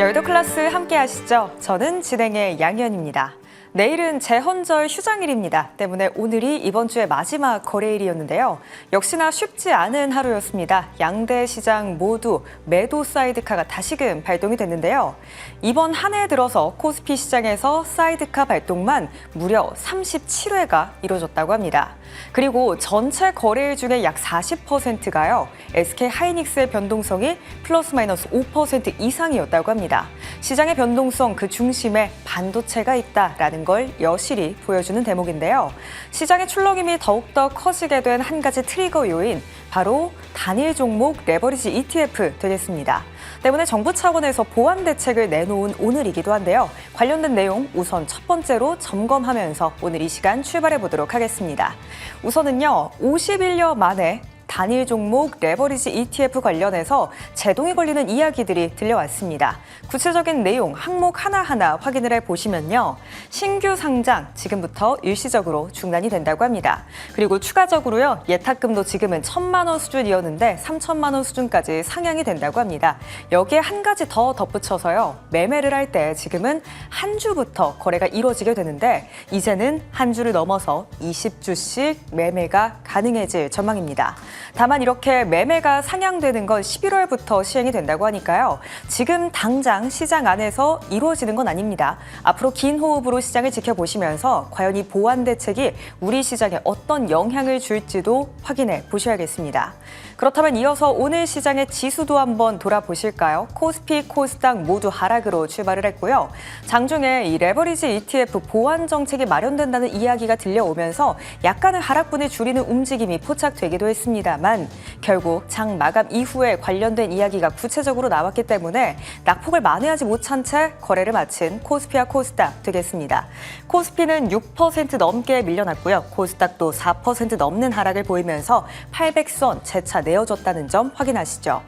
여의도 클래스 함께 하시죠. 저는 진행의 양희연입니다. 내일은 제헌절 휴장일입니다. 때문에 오늘이 이번 주의 마지막 거래일이었는데요. 역시나 쉽지 않은 하루였습니다. 양대 시장 모두 매도 사이드카가 다시금 발동이 됐는데요. 이번 한 해 들어서 코스피 시장에서 사이드카 발동만 무려 37회가 이뤄졌다고 합니다. 그리고 전체 거래일 중에 약 40%가요. SK 하이닉스의 변동성이 플러스 마이너스 5% 이상이었다고 합니다. 시장의 변동성 그 중심에 반도체가 있다라는 걸 여실히 보여주는 대목인데요. 시장의 출렁임이 더욱더 커지게 된 한 가지 트리거 요인, 바로 단일 종목 레버리지 ETF 되겠습니다. 때문에 정부 차원에서 보완 대책을 내놓은 오늘이기도 한데요. 관련된 내용 우선 첫 번째로 점검하면서 오늘 이 시간 출발해 보도록 하겠습니다. 우선은요, 51년 만에 단일 종목 레버리지 ETF 관련해서 제동이 걸리는 이야기들이 들려왔습니다. 구체적인 내용 항목 하나하나 확인을 해보시면요. 신규 상장 지금부터 일시적으로 중단이 된다고 합니다. 그리고 추가적으로요. 예탁금도 지금은 1,000만 원 수준이었는데 3,000만 원 수준까지 상향이 된다고 합니다. 여기에 한 가지 더 덧붙여서요. 매매를 할 때 지금은 한 주부터 거래가 이루어지게 되는데 이제는 한 주를 넘어서 20주씩 매매가 가능해질 전망입니다. 다만 이렇게 매매가 상향되는 건 11월부터 시행이 된다고 하니까요. 지금 당장 시장 안에서 이루어지는 건 아닙니다. 앞으로 긴 호흡으로 시장을 지켜보시면서 과연 이 보완 대책이 우리 시장에 어떤 영향을 줄지도 확인해 보셔야겠습니다. 그렇다면 이어서 오늘 시장의 지수도 한번 돌아보실까요? 코스피, 코스닥 모두 하락으로 출발을 했고요. 장중에 이 레버리지 ETF 보완 정책이 마련된다는 이야기가 들려오면서 약간의 하락분을 줄이는 움직임이 포착되기도 했습니다만 결국 장 마감 이후에 관련된 이야기가 구체적으로 나왔기 때문에 낙폭을 만회하지 못한 채 거래를 마친 코스피와 코스닥 되겠습니다. 코스피는 6% 넘게 밀려났고요. 코스닥도 4% 넘는 하락을 보이면서 800선 재차 내어졌다는 점 확인하시죠.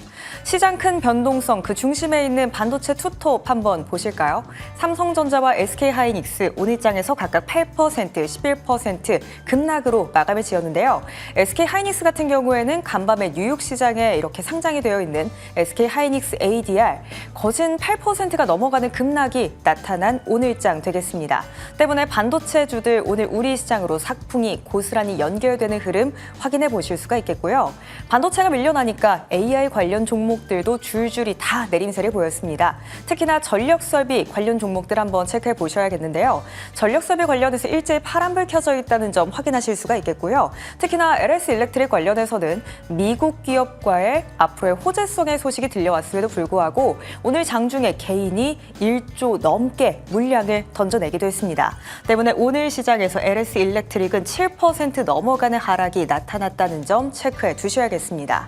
시장 큰 변동성 그 중심에 있는 반도체 투톱 한번 보실까요? 삼성전자와 SK하이닉스 오늘장에서 각각 8%, 11% 급락으로 마감을 지었는데요. SK하이닉스 같은 경우에는 간밤에 뉴욕 시장에 이렇게 상장이 되어 있는 SK하이닉스 ADR 거진 8%가 넘어가는 급락이 나타난 오늘장 되겠습니다. 때문에 반도체주들 오늘 우리 시장으로 삭풍이 고스란히 연결되는 흐름 확인해 보실 수가 있겠고요. 반도체가 밀려나니까 AI 관련 종목들도 줄줄이 다 내림세를 보였습니다. 특히나 전력설비 관련 종목들 한번 체크해 보셔야겠는데요. 전력설비 관련해서 일제히 파란불 켜져 있다는 점 확인하실 수가 있겠고요. 특히나 LS 일렉트릭 관련해서는 미국 기업과의 앞으로의 호재성의 소식이 들려왔음에도 불구하고 오늘 장중에 개인이 1조 넘게 물량을 던져내기도 했습니다. 때문에 오늘 시장에서 LS 일렉트릭은 7% 넘어가는 하락이 나타났다는 점 체크해 두셔야겠습니다.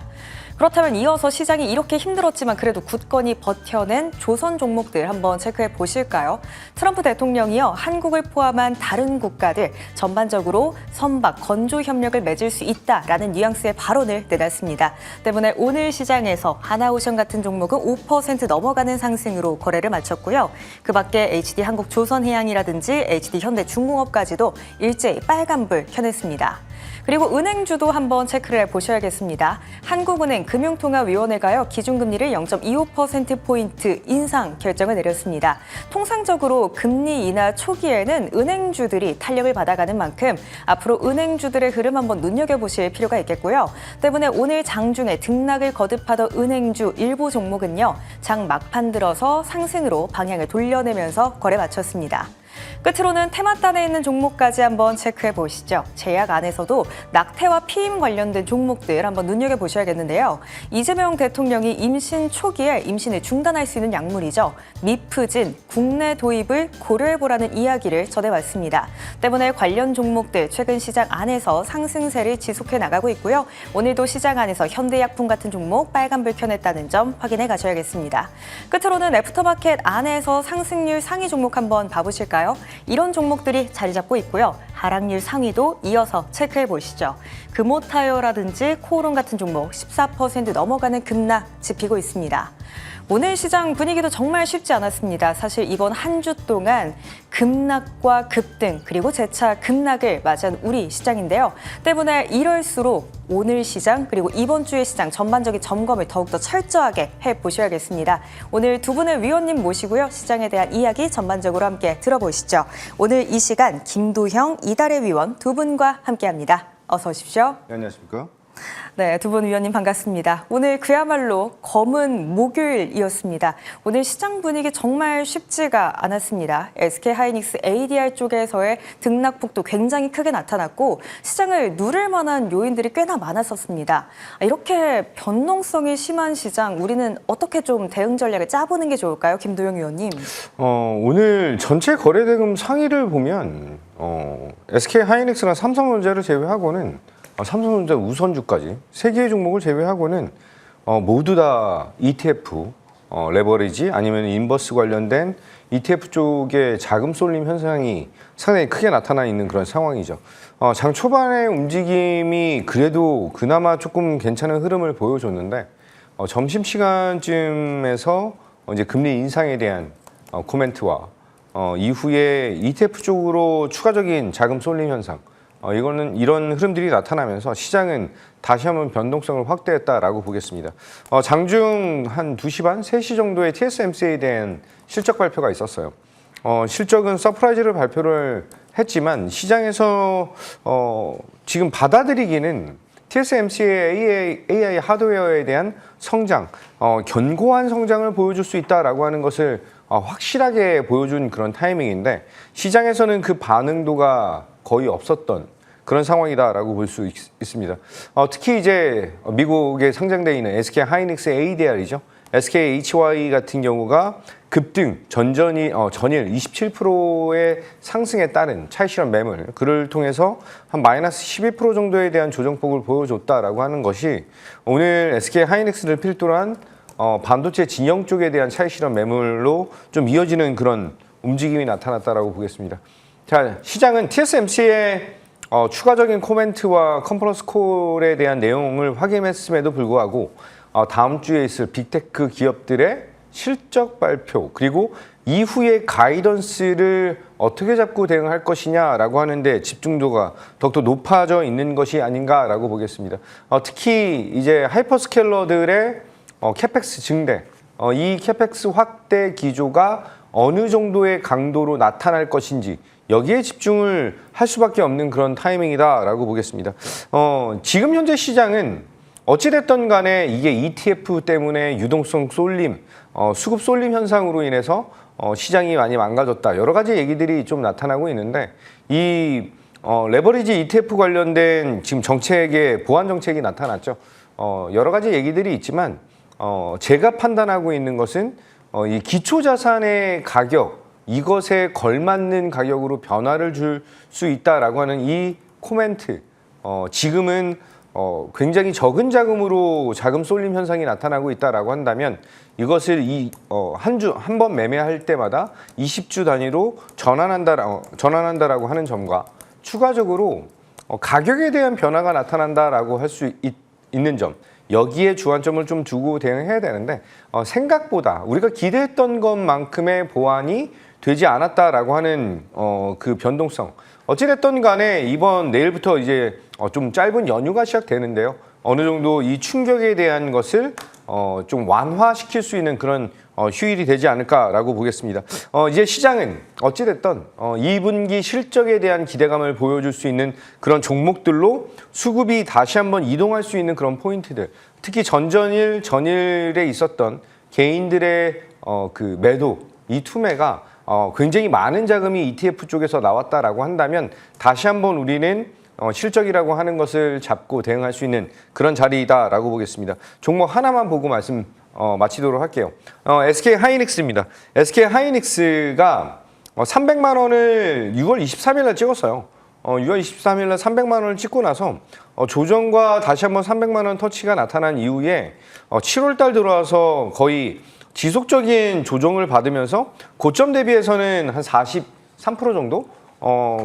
그렇다면 이어서 시장이 이렇게 힘들었지만 그래도 굳건히 버텨낸 조선 종목들 한번 체크해 보실까요? 트럼프 대통령이요, 한국을 포함한 다른 국가들 전반적으로 선박, 건조 협력을 맺을 수 있다라는 뉘앙스의 발언을 내놨습니다. 때문에 오늘 시장에서 하나오션 같은 종목은 5% 넘어가는 상승으로 거래를 마쳤고요. 그 밖에 HD 한국조선해양이라든지 HD 현대중공업까지도 일제히 빨간불 켜냈습니다. 그리고 은행주도 한번 체크를 해보셔야겠습니다. 한국은행 금융통화위원회가요, 기준금리를 0.25%포인트 인상 결정을 내렸습니다. 통상적으로 금리 인하 초기에는 은행주들이 탄력을 받아가는 만큼 앞으로 은행주들의 흐름 한번 눈여겨보실 필요가 있겠고요. 때문에 오늘 장중에 등락을 거듭하던 은행주 일부 종목은요, 장 막판 들어서 상승으로 방향을 돌려내면서 거래 마쳤습니다. 끝으로는 테마단에 있는 종목까지 한번 체크해 보시죠. 제약 안에서도 낙태와 피임 관련된 종목들 한번 눈여겨보셔야겠는데요. 이재명 대통령이 임신 초기에 임신을 중단할 수 있는 약물이죠. 미프진 국내 도입을 고려해보라는 이야기를 전해왔습니다. 때문에 관련 종목들 최근 시장 안에서 상승세를 지속해 나가고 있고요. 오늘도 시장 안에서 현대약품 같은 종목 빨간불 켜냈다는 점 확인해 가셔야겠습니다. 끝으로는 애프터마켓 안에서 상승률 상위 종목 한번 봐보실까요? 이런 종목들이 자리 잡고 있고요. 하락률 상위도 이어서 체크해 보시죠. 금호타이어라든지 코오롱 같은 종목 14% 넘어가는 급락 지피고 있습니다. 오늘 시장 분위기도 정말 쉽지 않았습니다. 사실 이번 한 주 동안 급락과 급등 그리고 재차 급락을 맞이한 우리 시장인데요. 때문에 이럴수록 오늘 시장 그리고 이번 주의 시장 전반적인 점검을 더욱더 철저하게 해보셔야겠습니다. 오늘 두 분의 위원님 모시고요. 시장에 대한 이야기 전반적으로 함께 들어보시죠. 오늘 이 시간 김도형, 이달의 위원 두 분과 함께합니다. 어서 오십시오. 네, 안녕하십니까? 네, 두 분 위원님 반갑습니다. 오늘 그야말로 검은 목요일이었습니다. 오늘 시장 분위기 정말 쉽지가 않았습니다. SK하이닉스 ADR 쪽에서의 등락폭도 굉장히 크게 나타났고 시장을 누를 만한 요인들이 꽤나 많았었습니다. 이렇게 변동성이 심한 시장, 우리는 어떻게 좀 대응 전략을 짜보는 게 좋을까요? 김도영 위원님. 오늘 전체 거래대금 상위를 보면 SK하이닉스나 삼성전자를 제외하고는 삼성전자 우선주까지 세 개의 종목을 제외하고는 모두 다 ETF, 레버리지 아니면 인버스 관련된 ETF 쪽에 자금 쏠림 현상이 상당히 크게 나타나 있는 그런 상황이죠. 장 초반의 움직임이 그래도 그나마 조금 괜찮은 흐름을 보여줬는데 점심시간쯤에서 이제 금리 인상에 대한 코멘트와 이후에 ETF 쪽으로 추가적인 자금 쏠림 현상, 이런 흐름들이 나타나면서 시장은 다시 한번 변동성을 확대했다라고 보겠습니다. 장중 한 2시 반, 3시 정도에 TSMC에 대한 실적 발표가 있었어요. 실적은 서프라이즈를 발표를 했지만 시장에서 지금 받아들이기는 TSMC의 AI 하드웨어에 대한 성장, 견고한 성장을 보여줄 수 있다라고 하는 것을 확실하게 보여준 그런 타이밍인데 시장에서는 그 반응도가 거의 없었던 그런 상황이다라고 볼 수 있습니다. 특히 이제 미국에 상장되어 있는 SK하이닉스 ADR이죠. SKHY 같은 경우가 급등, 전일 27%의 상승에 따른 차익 실현 매물, 그를 통해서 한 마이너스 12% 정도에 대한 조정폭을 보여줬다라고 하는 것이 오늘 SK하이닉스를 필두로 한 반도체 진영 쪽에 대한 차익 실현 매물로 좀 이어지는 그런 움직임이 나타났다라고 보겠습니다. 자, 시장은 TSMC의 추가적인 코멘트와 컨퍼런스 콜에 대한 내용을 확인했음에도 불구하고 다음 주에 있을 빅테크 기업들의 실적 발표 그리고 이후의 가이던스를 어떻게 잡고 대응할 것이냐라고 하는데 집중도가 더욱더 높아져 있는 것이 아닌가라고 보겠습니다. 특히 이제 하이퍼스케일러들의 캐펙스 증대, 이 캐펙스 확대 기조가 어느 정도의 강도로 나타날 것인지 여기에 집중을 할 수밖에 없는 그런 타이밍이다라고 보겠습니다. 지금 현재 시장은 어찌됐든 간에 이게 ETF 때문에 유동성 쏠림, 수급 쏠림 현상으로 인해서 시장이 많이 망가졌다. 여러 가지 얘기들이 좀 나타나고 있는데 이 레버리지 ETF 관련된 지금 정책의 보완 정책이 나타났죠. 여러 가지 얘기들이 있지만 제가 판단하고 있는 것은 이 기초자산의 가격, 이것에 걸맞는 가격으로 변화를 줄 수 있다라고 하는 이 코멘트, 지금은 굉장히 적은 자금으로 자금 쏠림 현상이 나타나고 있다라고 한다면 이것을 한 번 매매할 때마다 20주 단위로 전환한다라고 하는 점과 추가적으로 가격에 대한 변화가 나타난다라고 할 수 있는 점, 여기에 주안점을 좀 두고 대응해야 되는데 생각보다 우리가 기대했던 것만큼의 보완이 되지 않았다라고 하는 그 변동성. 어찌됐든 간에 내일부터 이제 좀 짧은 연휴가 시작되는데요. 어느 정도 이 충격에 대한 것을 좀 완화시킬 수 있는 그런 휴일이 되지 않을까라고 보겠습니다. 이제 시장은 어찌됐든 2분기 실적에 대한 기대감을 보여줄 수 있는 그런 종목들로 수급이 다시 한번 이동할 수 있는 그런 포인트들, 특히 전일에 있었던 개인들의 그 매도, 이 투매가 굉장히 많은 자금이 ETF 쪽에서 나왔다라고 한다면 다시 한번 우리는 실적이라고 하는 것을 잡고 대응할 수 있는 그런 자리이다라고 보겠습니다. 종목 하나만 보고 마치도록 할게요. SK하이닉스입니다. SK하이닉스가 300만 원을 6월 23일 날 찍었어요. 6월 23일 날 300만 원을 찍고 나서 조정과 다시 한번 300만 원 터치가 나타난 이후에 7월 달 들어와서 거의 지속적인 조정을 받으면서 고점 대비해서는 한 43% 정도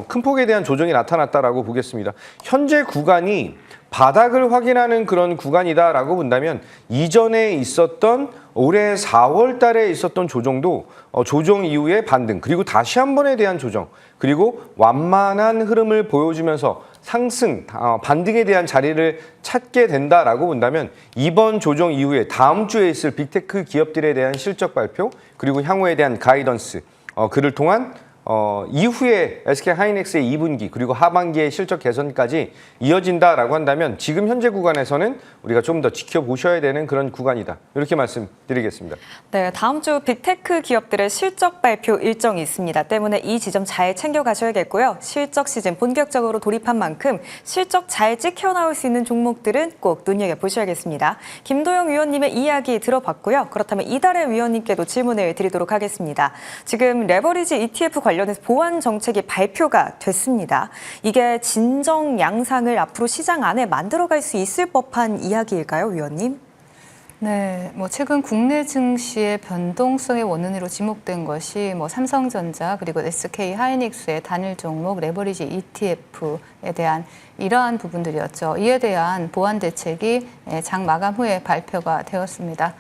큰 폭에 대한 조정이 나타났다라고 보겠습니다. 현재 구간이 바닥을 확인하는 그런 구간이다라고 본다면 이전에 있었던 올해 4월 달에 있었던 조정도 조정 이후에 반등, 그리고 다시 한 번에 대한 조정, 그리고 완만한 흐름을 보여주면서 상승, 반등에 대한 자리를 찾게 된다라고 본다면 이번 조정 이후에 다음 주에 있을 빅테크 기업들에 대한 실적 발표 그리고 향후에 대한 가이던스, 그를 통한 이후에 SK하이닉스의 2분기 그리고 하반기의 실적 개선까지 이어진다라고 한다면 지금 현재 구간에서는 우리가 좀 더 지켜보셔야 되는 그런 구간이다. 이렇게 말씀드리겠습니다. 네, 다음 주 빅테크 기업들의 실적 발표 일정이 있습니다. 때문에 이 지점 잘 챙겨가셔야겠고요. 실적 시즌 본격적으로 돌입한 만큼 실적 잘 찍혀나올 수 있는 종목들은 꼭 눈여겨보셔야겠습니다. 김도영 위원님의 이야기 들어봤고요. 그렇다면 이달의 위원님께도 질문을 드리도록 하겠습니다. 지금 레버리지 ETF 관련해서 보완 정책이 발표가 됐습니다. 이게 진정 양상을 앞으로 시장 안에 만들어갈 수 있을 법한 이야기일까요, 위원님? 네, 최근 국내 증시의 변동성의 원인으로 지목된 것이 삼성전자 그리고 SK하이닉스의 단일 종목 레버리지 ETF에 대한 이러한 부분들이었죠. 이에 대한 보완 대책이 장 마감 후에 발표가 되었습니다.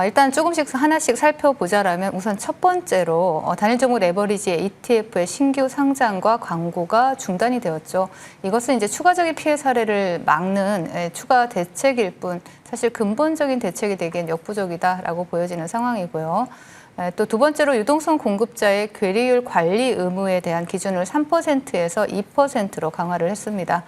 일단 조금씩 하나씩 살펴보자라면 우선 첫 번째로 단일 종목 레버리지 ETF의 신규 상장과 광고가 중단이 되었죠. 이것은 이제 추가적인 피해 사례를 막는 추가 대책일 뿐 사실 근본적인 대책이 되기엔 역부족이다라고 보여지는 상황이고요. 또 두 번째로 유동성 공급자의 괴리율 관리 의무에 대한 기준을 3%에서 2%로 강화를 했습니다.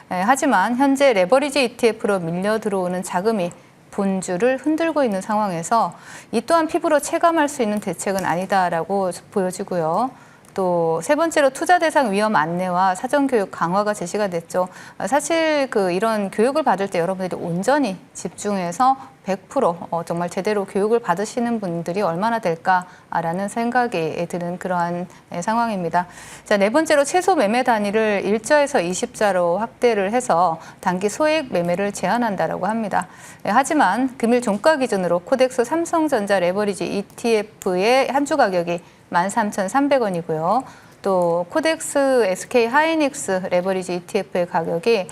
하지만 현재 레버리지 ETF로 밀려 들어오는 자금이 본주를 흔들고 있는 상황에서 이 또한 피부로 체감할 수 있는 대책은 아니다라고 보여지고요. 또 세 번째로 투자 대상 위험 안내와 사전 교육 강화가 제시가 됐죠. 사실 이런 교육을 받을 때 여러분들이 온전히 집중해서 100% 정말 제대로 교육을 받으시는 분들이 얼마나 될까라는 생각이 드는 그러한 상황입니다. 자, 네 번째로 최소 매매 단위를 1자에서 20자로 확대를 해서 단기 소액 매매를 제한한다라고 합니다. 하지만 금일 종가 기준으로 코덱스 삼성전자 레버리지 ETF의 한 주 가격이 13,300원이고요. 또 코덱스 SK하이닉스 레버리지 ETF의 가격이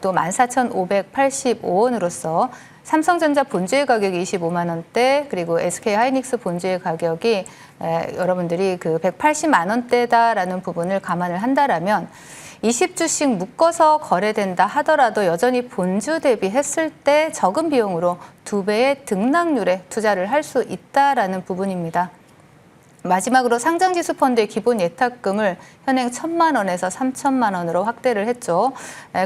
또 14,585원으로서 삼성전자 본주의 가격이 25만 원대, 그리고 SK하이닉스 본주의 가격이 여러분들이 180만 원대다라는 부분을 감안을 한다라면 20주씩 묶어서 거래된다 하더라도 여전히 본주 대비했을 때 적은 비용으로 2배의 등락률에 투자를 할 수 있다라는 부분입니다. 마지막으로 상장지수 펀드의 기본 예탁금을 현행 1,000만 원에서 3,000만 원으로 확대를 했죠.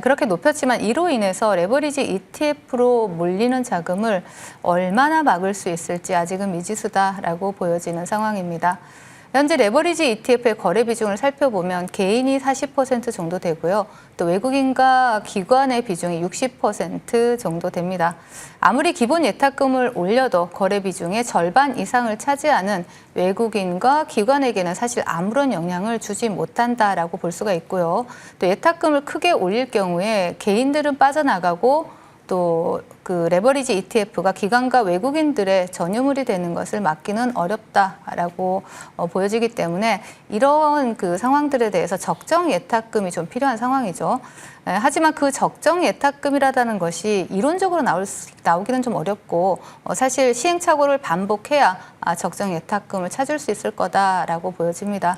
그렇게 높였지만 이로 인해서 레버리지 ETF로 몰리는 자금을 얼마나 막을 수 있을지 아직은 미지수다라고 보여지는 상황입니다. 현재 레버리지 ETF의 거래 비중을 살펴보면 개인이 40% 정도 되고요. 또 외국인과 기관의 비중이 60% 정도 됩니다. 아무리 기본 예탁금을 올려도 거래 비중의 절반 이상을 차지하는 외국인과 기관에게는 사실 아무런 영향을 주지 못한다라고 볼 수가 있고요. 또 예탁금을 크게 올릴 경우에 개인들은 빠져나가고 또 레버리지 ETF가 기관과 외국인들의 전유물이 되는 것을 막기는 어렵다라고 보여지기 때문에 이런 상황들에 대해서 적정 예탁금이 좀 필요한 상황이죠. 하지만 그 적정 예탁금이라는 것이 이론적으로 나오기는 좀 어렵고 사실 시행착오를 반복해야 적정 예탁금을 찾을 수 있을 거다라고 보여집니다.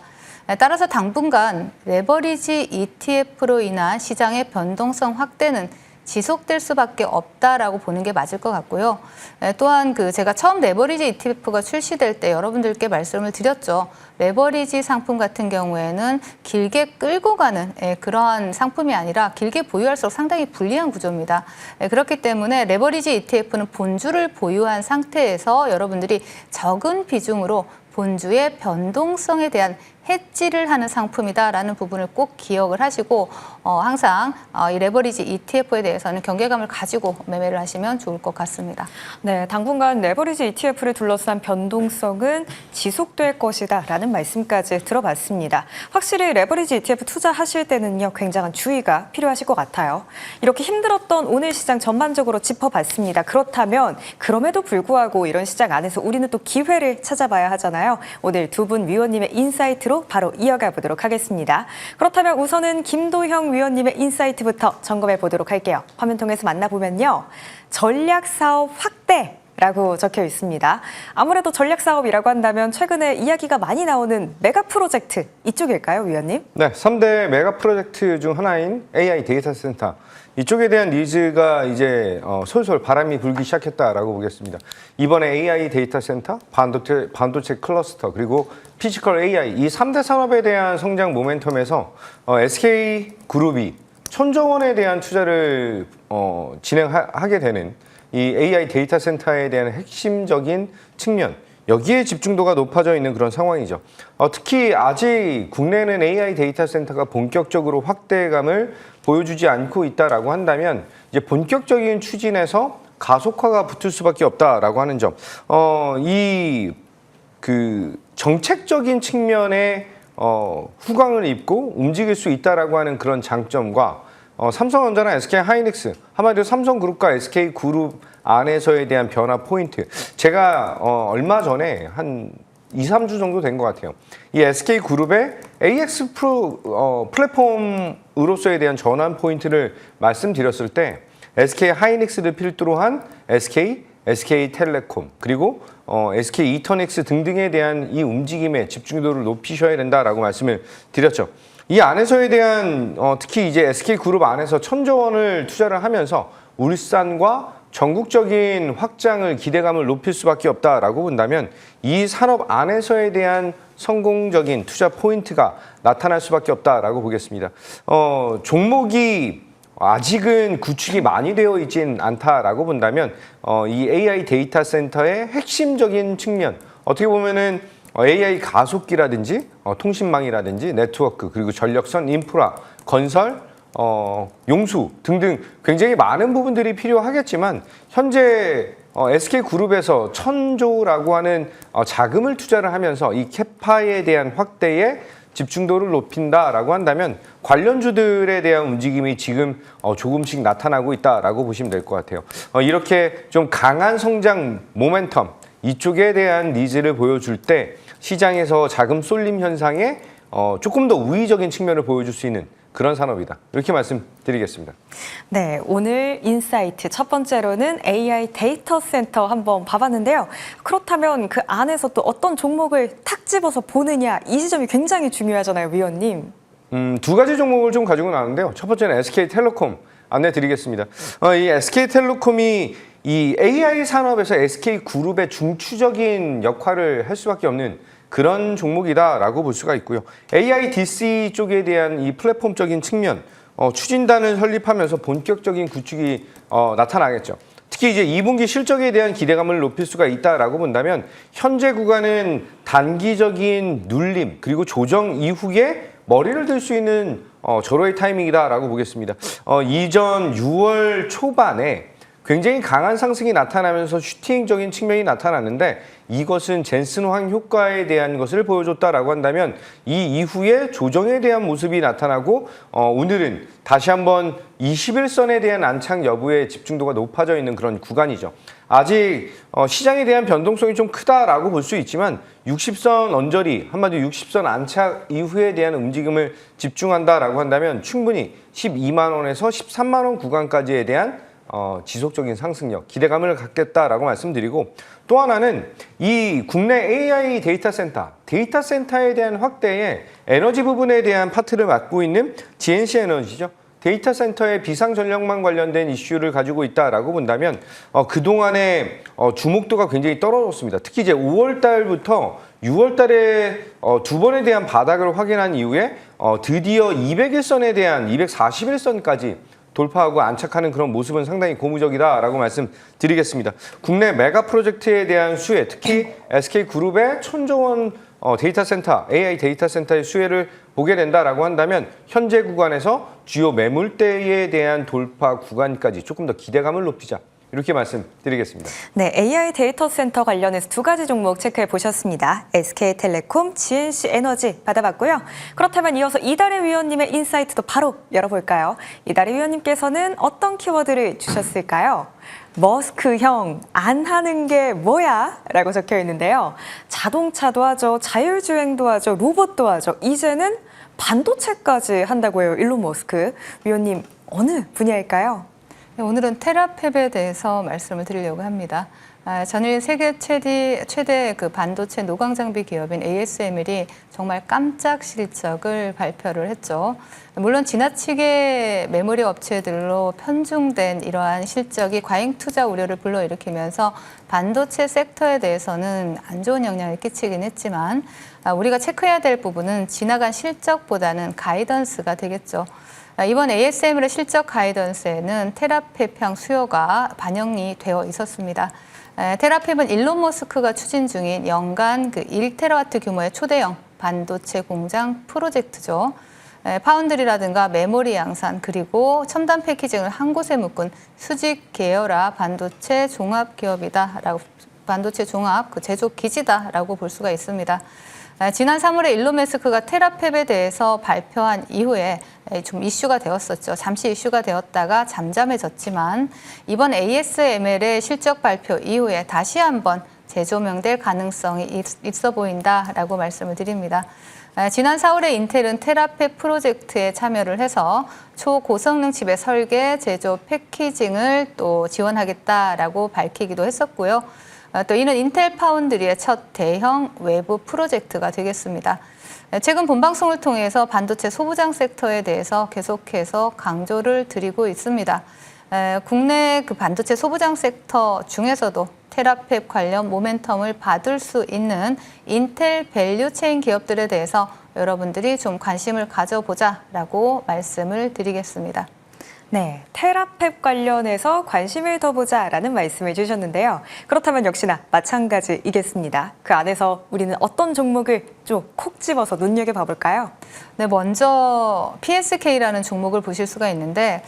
따라서 당분간 레버리지 ETF로 인한 시장의 변동성 확대는 지속될 수밖에 없다라고 보는 게 맞을 것 같고요. 또한 제가 처음 레버리지 ETF가 출시될 때 여러분들께 말씀을 드렸죠. 레버리지 상품 같은 경우에는 길게 끌고 가는 그러한 상품이 아니라 길게 보유할수록 상당히 불리한 구조입니다. 그렇기 때문에 레버리지 ETF는 본주를 보유한 상태에서 여러분들이 적은 비중으로 본주의 변동성에 대한 해지를 하는 상품이다라는 부분을 꼭 기억을 하시고 항상 이 레버리지 ETF에 대해서는 경계감을 가지고 매매를 하시면 좋을 것 같습니다. 네, 당분간 레버리지 ETF를 둘러싼 변동성은 지속될 것이다라는 말씀까지 들어봤습니다. 확실히 레버리지 ETF 투자하실 때는요, 굉장한 주의가 필요하실 것 같아요. 이렇게 힘들었던 오늘 시장 전반적으로 짚어봤습니다. 그렇다면 그럼에도 불구하고 이런 시장 안에서 우리는 또 기회를 찾아봐야 하잖아요. 오늘 두 분 위원님의 인사이트로 바로 이어가 보도록 하겠습니다. 그렇다면 우선은 김도형 위원님의 인사이트부터 점검해 보도록 할게요. 화면 통해서 만나보면요. 전략 사업 확대. 라고 적혀 있습니다. 아무래도 전략 사업이라고 한다면 최근에 이야기가 많이 나오는 메가 프로젝트 이쪽일까요, 위원님? 네, 3대 메가 프로젝트 중 하나인 AI 데이터 센터. 이쪽에 대한 니즈가 이제 솔솔 바람이 불기 시작했다라고 보겠습니다. 이번에 AI 데이터 센터, 반도체 클러스터, 그리고 피지컬 AI 이 3대 산업에 대한 성장 모멘텀에서 SK그룹이 천조 원에 대한 투자를 진행하게 되는 이 AI 데이터 센터에 대한 핵심적인 측면, 여기에 집중도가 높아져 있는 그런 상황이죠. 특히 아직 국내는 AI 데이터 센터가 본격적으로 확대감을 보여주지 않고 있다라고 한다면 이제 본격적인 추진에서 가속화가 붙을 수밖에 없다라고 하는 점. 그 정책적인 측면에 후광을 입고 움직일 수 있다라고 하는 그런 장점과 삼성전자나 SK하이닉스, 한마디로 삼성그룹과 SK그룹 안에서에 대한 변화 포인트. 제가 얼마 전에 한 2, 3주 정도 된 것 같아요. 이 SK그룹의 AX 플랫폼으로서에 대한 전환 포인트를 말씀드렸을 때 SK하이닉스를 필두로 한 SK텔레콤, 그리고 SK이터넥스 등등에 대한 이 움직임에 집중도를 높이셔야 된다라고 말씀을 드렸죠. 이 안에서에 대한 특히 이제 SK그룹 안에서 천조 원을 투자를 하면서 울산과 전국적인 확장을 기대감을 높일 수밖에 없다라고 본다면 이 산업 안에서에 대한 성공적인 투자 포인트가 나타날 수밖에 없다라고 보겠습니다. 종목이 아직은 구축이 많이 되어 있진 않다라고 본다면 이 AI 데이터 센터의 핵심적인 측면, 어떻게 보면은 AI 가속기라든지 통신망이라든지 네트워크, 그리고 전력선, 인프라, 건설, 용수 등등 굉장히 많은 부분들이 필요하겠지만 현재 SK그룹에서 천조라고 하는 자금을 투자를 하면서 이 캐파에 대한 확대에 집중도를 높인다라고 한다면 관련주들에 대한 움직임이 지금 조금씩 나타나고 있다라고 보시면 될 것 같아요. 이렇게 좀 강한 성장 모멘텀, 이쪽에 대한 니즈를 보여줄 때 시장에서 자금 쏠림 현상에 조금 더 우위적인 측면을 보여줄 수 있는 그런 산업이다. 이렇게 말씀드리겠습니다. 네, 오늘 인사이트 첫 번째로는 AI 데이터 센터 한번 봐봤는데요. 그렇다면 그 안에서 또 어떤 종목을 탁 집어서 보느냐, 이 지점이 굉장히 중요하잖아요, 위원님. 두 가지 종목을 좀 가지고 나왔는데요. 첫 번째는 SK텔레콤 안내 드리겠습니다. 이 SK텔레콤이 이 AI 산업에서 SK그룹의 중추적인 역할을 할 수밖에 없는 그런 종목이다라고 볼 수가 있고요. AIDC 쪽에 대한 이 플랫폼적인 측면, 추진단을 설립하면서 본격적인 구축이 나타나겠죠. 특히 이제 2분기 실적에 대한 기대감을 높일 수가 있다라고 본다면 현재 구간은 단기적인 눌림 그리고 조정 이후에 머리를 들 수 있는 절호의 타이밍이다라고 보겠습니다. 이전 6월 초반에 굉장히 강한 상승이 나타나면서 슈팅적인 측면이 나타났는데 이것은 젠슨 황 효과에 대한 것을 보여줬다라고 한다면 이 이후에 조정에 대한 모습이 나타나고 오늘은 다시 한번 21선에 대한 안착 여부에 집중도가 높아져 있는 그런 구간이죠. 아직 시장에 대한 변동성이 좀 크다라고 볼 수 있지만 60선 언저리, 한마디로 60선 안착 이후에 대한 움직임을 집중한다라고 한다면 충분히 12만 원에서 13만 원 구간까지에 대한 지속적인 상승력, 기대감을 갖겠다라고 말씀드리고, 또 하나는 이 국내 AI 데이터 센터에 대한 확대에 에너지 부분에 대한 파트를 맡고 있는 GNC 에너지죠. 데이터 센터의 비상전력망 관련된 이슈를 가지고 있다라고 본다면 그동안에 주목도가 굉장히 떨어졌습니다. 특히 이제 5월 달부터 6월 달에 두 번에 대한 바닥을 확인한 이후에 드디어 201선에 대한 241선까지 돌파하고 안착하는 그런 모습은 상당히 고무적이다라고 말씀드리겠습니다. 국내 메가 프로젝트에 대한 수혜, 특히 SK그룹의 천조 원 데이터 센터, AI 데이터 센터의 수혜를 보게 된다라고 한다면 현재 구간에서 주요 매물대에 대한 돌파 구간까지 조금 더 기대감을 높이자. 이렇게 말씀드리겠습니다. 네, AI 데이터 센터 관련해서 두 가지 종목 체크해 보셨습니다. SK텔레콤, GNC 에너지 받아봤고요. 그렇다면 이어서 이달의 위원님의 인사이트도 바로 열어볼까요? 이달의 위원님께서는 어떤 키워드를 주셨을까요? 머스크 형, 안 하는 게 뭐야? 라고 적혀 있는데요. 자동차도 하죠, 자율주행도 하죠, 로봇도 하죠. 이제는 반도체까지 한다고 해요, 일론 머스크. 위원님, 어느 분야일까요? 네, 오늘은 테라펩에 대해서 말씀을 드리려고 합니다. 전일 세계 최대 그 반도체 노광 장비 기업인 ASML이 정말 깜짝 실적을 발표를 했죠. 물론 지나치게 메모리 업체들로 편중된 이러한 실적이 과잉 투자 우려를 불러일으키면서 반도체 섹터에 대해서는 안 좋은 영향을 끼치긴 했지만 우리가 체크해야 될 부분은 지나간 실적보다는 가이던스가 되겠죠. 이번 ASML의 실적 가이던스에는 테라펩향 수요가 반영이 되어 있었습니다. 테라펩은 일론 머스크가 추진 중인 연간 1테라와트 규모의 초대형 반도체 공장 프로젝트죠. 파운드리라든가 메모리 양산 그리고 첨단 패키징을 한 곳에 묶은 수직 계열화 반도체 종합 기업이다라고 반도체 종합 제조 기지다라고 볼 수가 있습니다. 지난 3월에 일론 머스크가 테라펩에 대해서 발표한 이후에 좀 이슈가 되었었죠. 잠시 이슈가 되었다가 잠잠해졌지만 이번 ASML의 실적 발표 이후에 다시 한번 재조명될 가능성이 있어 보인다라고 말씀을 드립니다. 지난 4월에 인텔은 테라펩 프로젝트에 참여를 해서 초고성능 칩의 설계, 제조, 패키징을 또 지원하겠다라고 밝히기도 했었고요. 또 이는 인텔 파운드리의 첫 대형 외부 프로젝트가 되겠습니다. 최근 본방송을 통해서 반도체 소부장 섹터에 대해서 계속해서 강조를 드리고 있습니다. 국내 그 반도체 소부장 섹터 중에서도 테라펩 관련 모멘텀을 받을 수 있는 인텔 밸류체인 기업들에 대해서 여러분들이 좀 관심을 가져보자라고 말씀을 드리겠습니다. 네, 테라펩 관련해서 관심을 더 보자라는 말씀을 주셨는데요. 그렇다면 역시나 마찬가지이겠습니다. 그 안에서 우리는 어떤 종목을 좀 콕 집어서 눈여겨봐 볼까요? 네, 먼저 PSK라는 종목을 보실 수가 있는데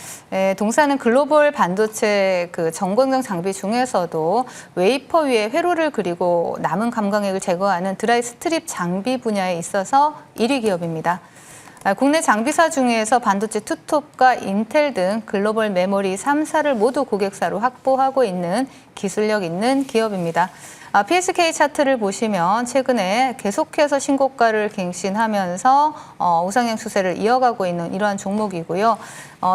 동사는 글로벌 반도체 그 전공정 장비 중에서도 웨이퍼 위에 회로를 그리고 남은 감광액을 제거하는 드라이 스트립 장비 분야에 있어서 1위 기업입니다. 국내 장비사 중에서 반도체 투톱과 인텔 등 글로벌 메모리 3사를 모두 고객사로 확보하고 있는 기술력 있는 기업입니다. PSK 차트를 보시면 최근에 계속해서 신고가를 갱신하면서 우상향 추세를 이어가고 있는 이러한 종목이고요.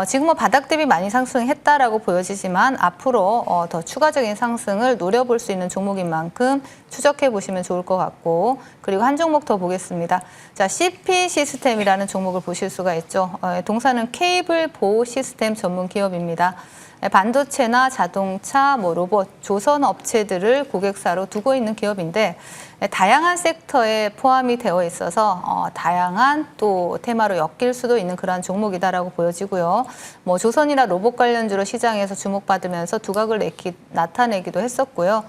지금 바닥 대비 많이 상승했다라고 보여지지만 앞으로 더 추가적인 상승을 노려볼 수 있는 종목인 만큼 추적해 보시면 좋을 것 같고, 그리고 한 종목 더 보겠습니다. 자, CP 시스템이라는 종목을 보실 수가 있죠. 동사는 케이블 보호 시스템 전문 기업입니다. 반도체나 자동차, 로봇, 조선 업체들을 고객사로 두고 있는 기업인데 다양한 섹터에 포함이 되어 있어서 다양한 또 테마로 엮일 수도 있는 그러한 종목이다라고 보여지고요. 조선이나 로봇 관련주로 시장에서 주목받으면서 두각을 나타내기도 했었고요.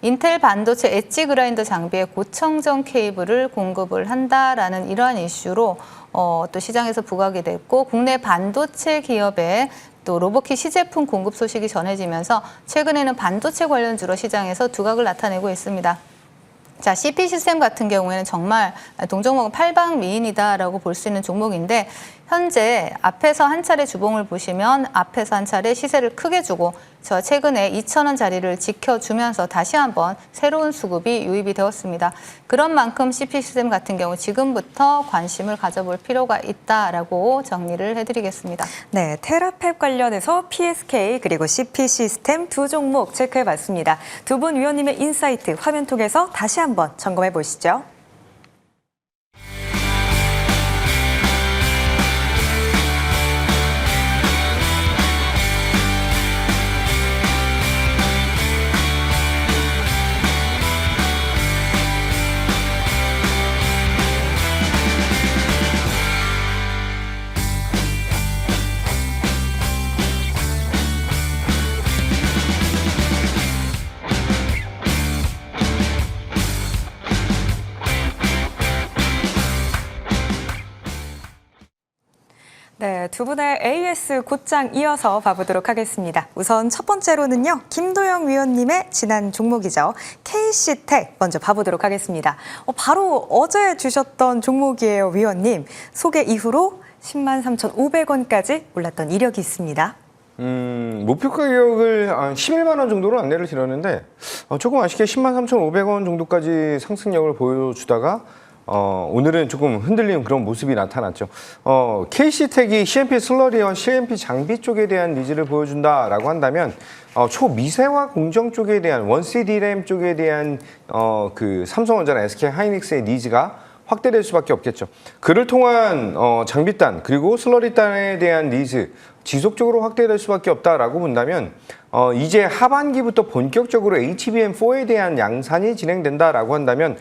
인텔 반도체 엣지 그라인더 장비에 고청정 케이블을 공급을 한다라는 이러한 이슈로 또 시장에서 부각이 됐고, 국내 반도체 기업의 또 로봇키 시제품 공급 소식이 전해지면서 최근에는 반도체 관련주로 시장에서 두각을 나타내고 있습니다. 자, CP 시스템 같은 경우에는 정말 동종목은 팔방미인이다라고 볼 수 있는 종목인데, 현재 앞에서 한 차례 주봉을 보시면 앞에서 한 차례 시세를 크게 주고 저 최근에 2,000원 자리를 지켜주면서 다시 한번 새로운 수급이 유입이 되었습니다. 그런 만큼 CP 시스템 같은 경우 지금부터 관심을 가져볼 필요가 있다라고 정리를 해드리겠습니다. 네, 테라펩 관련해서 PSK 그리고 CP 시스템 두 종목 체크해봤습니다. 두 분 위원님의 인사이트 화면 통해서 다시 한번 점검해 보시죠. 네, 두 분의 AS 곧장 이어서 봐보도록 하겠습니다. 우선 첫 번째로는요, 김도영 위원님의 지난 종목이죠. KC텍 먼저 봐보도록 하겠습니다. 바로 어제 주셨던 종목이에요, 위원님. 소개 이후로 103,500원까지 올랐던 이력이 있습니다. 목표 가격을 11만 원 정도로 안내를 드렸는데 조금 아쉽게 103,500원 정도까지 상승력을 보여주다가 오늘은 조금 흔들리는 그런 모습이 나타났죠. KC텍이 CMP 슬러리와 CMP 장비 쪽에 대한 니즈를 보여준다라고 한다면 초미세화 공정 쪽에 대한 1C DRAM 쪽에 대한 그 삼성전자, SK 하이닉스의 니즈가 확대될 수밖에 없겠죠. 그를 통한 장비단 그리고 슬러리단에 대한 니즈 지속적으로 확대될 수밖에 없다라고 본다면 이제 하반기부터 본격적으로 HBM4에 대한 양산이 진행된다라고 한다면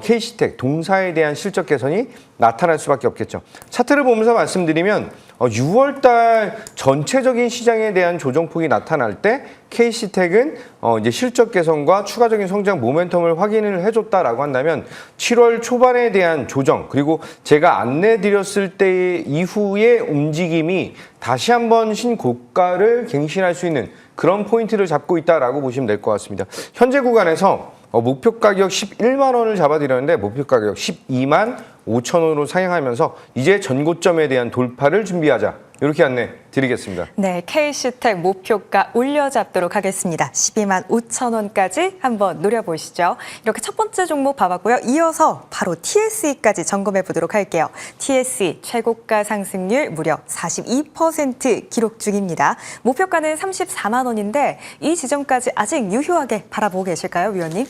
KC텍 동사에 대한 실적 개선이 나타날 수밖에 없겠죠. 차트를 보면서 말씀드리면 6월달 전체적인 시장에 대한 조정폭이 나타날 때 KC텍은 이제 실적 개선과 추가적인 성장 모멘텀을 확인을 해줬다라고 한다면 7월 초반에 대한 조정 그리고 제가 안내드렸을 때 이후의 움직임이 다시 한번 신고가를 갱신할 수 있는 그런 포인트를 잡고 있다라고 보시면 될 것 같습니다. 현재 구간에서 목표 가격 11만 원을 잡아드렸는데 목표 가격 12만 5천 원으로 상향하면서 이제 전고점에 대한 돌파를 준비하자. 이렇게 안내 드리겠습니다. 네, KC텍 목표가 올려잡도록 하겠습니다. 12만 5천 원까지 한번 노려보시죠. 이렇게 첫 번째 종목 봐봤고요. 이어서 바로 TSE까지 점검해 보도록 할게요. TSE 최고가 상승률 무려 42% 기록 중입니다. 목표가는 34만 원인데 이 지점까지 아직 유효하게 바라보고 계실까요, 위원님?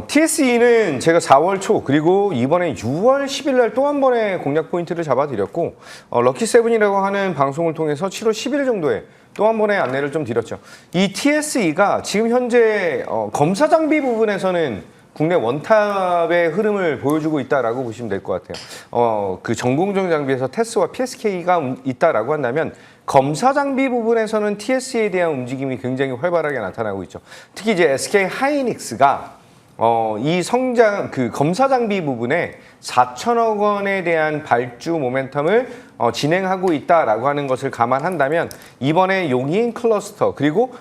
TSE는 제가 4월 초 그리고 이번에 6월 10일 날 또 한 번의 공략 포인트를 잡아드렸고 럭키세븐이라고 하는 방송을 통해서 7월 10일 정도에 또 한 번의 안내를 좀 드렸죠. 이 TSE가 지금 현재 검사 장비 부분에서는 국내 원탑의 흐름을 보여주고 있다라고 보시면 될 것 같아요. 그 전공정 장비에서 테스와 PSK가 있다라고 한다면 검사 장비 부분에서는 TSE에 대한 움직임이 굉장히 활발하게 나타나고 있죠. 특히 이제 SK 하이닉스가 이 성장 그 검사 장비 부분에 4천억 원에 대한 발주 모멘텀을 진행하고 있다라고 하는 것을 감안한다면 이번에 용인 클러스터 그리고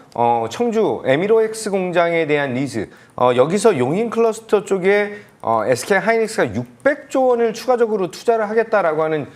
청주 에미로엑스 공장에 대한 니즈 여기서 용인 클러스터 쪽에 SK 하이닉스가 600조 원을 추가적으로 투자를 하겠다라고 하는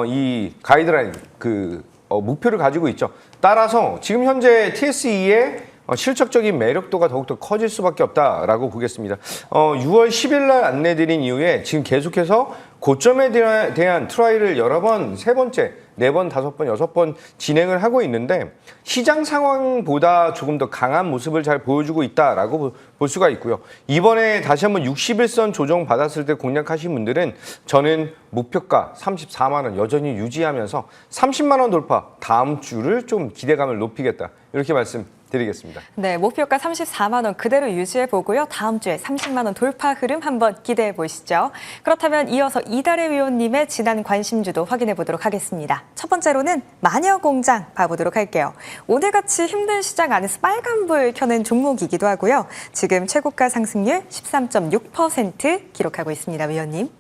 이 가이드라인 그 목표를 가지고 있죠. 따라서 지금 현재 TSE의 실적적인 매력도가 더욱더 커질 수밖에 없다라고 보겠습니다. 6월 10일 날 안내드린 이후에 지금 계속해서 고점에 대한 트라이를 여러 번, 세 번째, 네 번, 다섯 번, 여섯 번 진행을 하고 있는데 시장 상황보다 조금 더 강한 모습을 잘 보여주고 있다라고 볼 수가 있고요. 이번에 다시 한번 60일선 조정 받았을 때 공략하신 분들은 저는 목표가 34만 원 여전히 유지하면서 30만 원 돌파 다음 주를 좀 기대감을 높이겠다 이렇게 말씀드리겠습니다. 네, 목표가 34만 원 그대로 유지해 보고요. 다음 주에 30만 원 돌파 흐름 한번 기대해 보시죠. 그렇다면 이어서 이달의 위원님의 지난 관심주도 확인해 보도록 하겠습니다. 첫 번째로는 마녀공장 봐보도록 할게요. 오늘같이 힘든 시장 안에서 빨간불 켜는 종목이기도 하고요. 지금 최고가 상승률 13.6% 기록하고 있습니다, 위원님.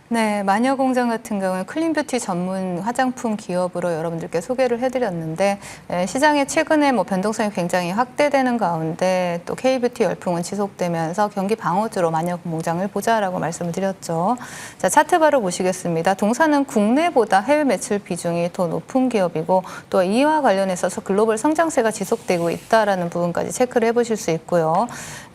네, 마녀공장 같은 경우는 클린뷰티 전문 화장품 기업으로 여러분들께 소개를 해드렸는데 시장에 최근에 변동성이 굉장히 확대되는 가운데 또 K뷰티 열풍은 지속되면서 경기 방어주로 마녀공장을 보자라고 말씀을 드렸죠. 자, 차트 바로 보시겠습니다. 동사는 국내보다 해외 매출 비중이 더 높은 기업이고 또 이와 관련해서 글로벌 성장세가 지속되고 있다라는 부분까지 체크를 해보실 수 있고요.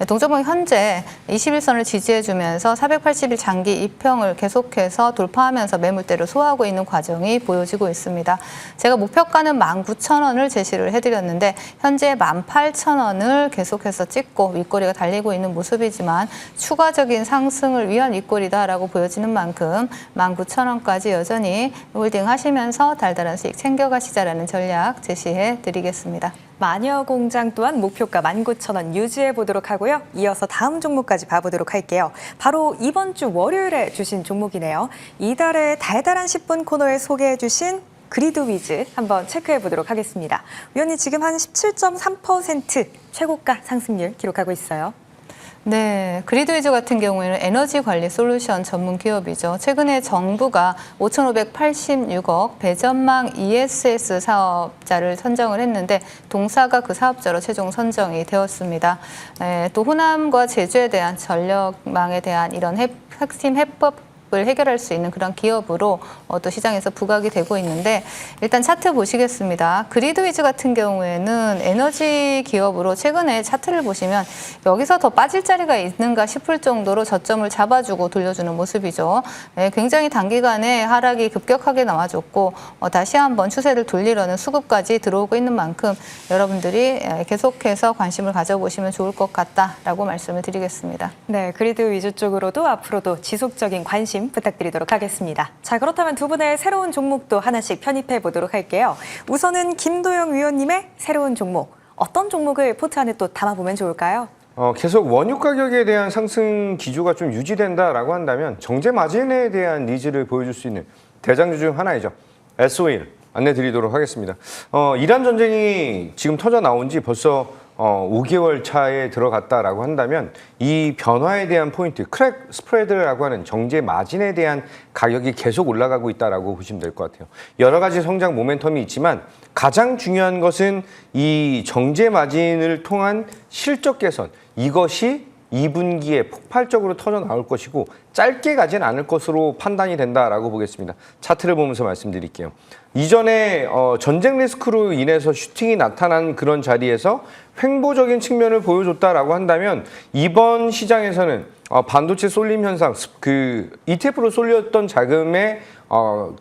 동종목 현재 21선을 지지해주면서 480일 장기 입형을 계속해서 돌파하면서 매물대를 소화하고 있는 과정이 보여지고 있습니다. 제가 목표가는 19,000원을 제시를 해드렸는데 현재 18,000원을 계속해서 찍고 윗꼬리가 달리고 있는 모습이지만 추가적인 상승을 위한 윗꼬리다라고 보여지는 만큼 19,000원까지 여전히 홀딩하시면서 달달한 수익 챙겨가시자라는 전략 제시해 드리겠습니다. 마녀공장 또한 목표가 19,000원 유지해 보도록 하고요. 이어서 다음 종목까지 봐보도록 할게요. 바로 이번 주 월요일에 주신 종목이네요. 이달의 달달한 10분 코너에 소개해 주신 그리드위즈 한번 체크해 보도록 하겠습니다. 위원님 지금 한 17.3% 최고가 상승률 기록하고 있어요. 네, 그리드위즈 같은 경우에는 에너지 관리 솔루션 전문 기업이죠. 최근에 정부가 5,586억 배전망 ESS 사업자를 선정을 했는데 동사가 그 사업자로 최종 선정이 되었습니다. 또 호남과 제주에 대한 전력망에 대한 이런 핵심 해법 을 해결할 수 있는 그런 기업으로 또 시장에서 부각이 되고 있는데 일단 차트 보시겠습니다. 그리드위즈 같은 경우에는 에너지 기업으로 최근에 차트를 보시면 여기서 더 빠질 자리가 있는가 싶을 정도로 저점을 잡아주고 돌려주는 모습이죠. 굉장히 단기간에 하락이 급격하게 나와줬고 다시 한번 추세를 돌리려는 수급까지 들어오고 있는 만큼 여러분들이 계속해서 관심을 가져보시면 좋을 것 같다라고 말씀을 드리겠습니다. 네, 그리드위즈 쪽으로도 앞으로도 지속적인 관심 부탁드리도록 하겠습니다. 자, 그렇다면 두 분의 새로운 종목도 하나씩 편입해 보도록 할게요. 우선은 김도영 위원님의 새로운 종목, 어떤 종목을 포트 안에 또 담아보면 좋을까요? 계속 원유 가격에 대한 상승 기조가 좀 유지된다라고 한다면 정제 마진에 대한 니즈를 보여줄 수 있는 대장주 중 하나이죠. S-오일 안내 드리도록 하겠습니다. 이란 전쟁이 지금 터져 나온 지 벌써 5개월 차에 들어갔다라고 한다면 이 변화에 대한 포인트, 크랙 스프레드라고 하는 정제 마진에 대한 가격이 계속 올라가고 있다라고 보시면 될 것 같아요. 여러 가지 성장 모멘텀이 있지만 가장 중요한 것은 이 정제 마진을 통한 실적 개선, 이것이 2분기에 폭발적으로 터져 나올 것이고 짧게 가진 않을 것으로 판단이 된다라고 보겠습니다. 차트를 보면서 말씀드릴게요. 이전에 전쟁 리스크로 인해서 슈팅이 나타난 그런 자리에서 횡보적인 측면을 보여줬다라고 한다면 이번 시장에서는 반도체 쏠림 현상, 그 ETF로 쏠렸던 자금의